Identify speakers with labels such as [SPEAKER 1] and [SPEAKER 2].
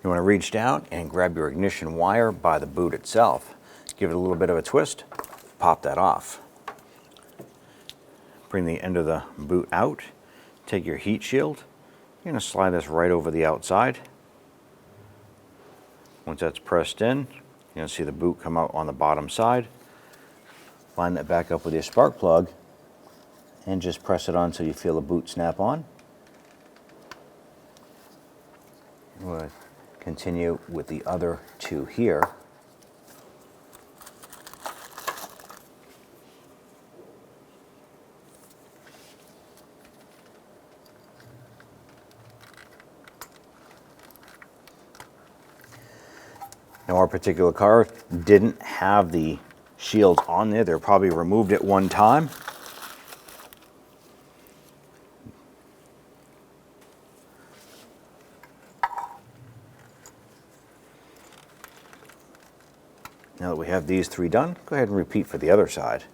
[SPEAKER 1] You want to reach down and grab your ignition wire by the boot itself. Give it a little bit of a twist, pop that off. Bring the end of the boot out, take your heat shield, you're going to slide this right over the outside. Once that's pressed in, you're going to see the boot come out on the bottom side. Line that back up with your spark plug and just press it on so you feel the boot snap on. We'll continue with the other two here. Now our particular car didn't have the shields on there. They're probably removed at one time. Now that we have these three done, go ahead and repeat for the other side.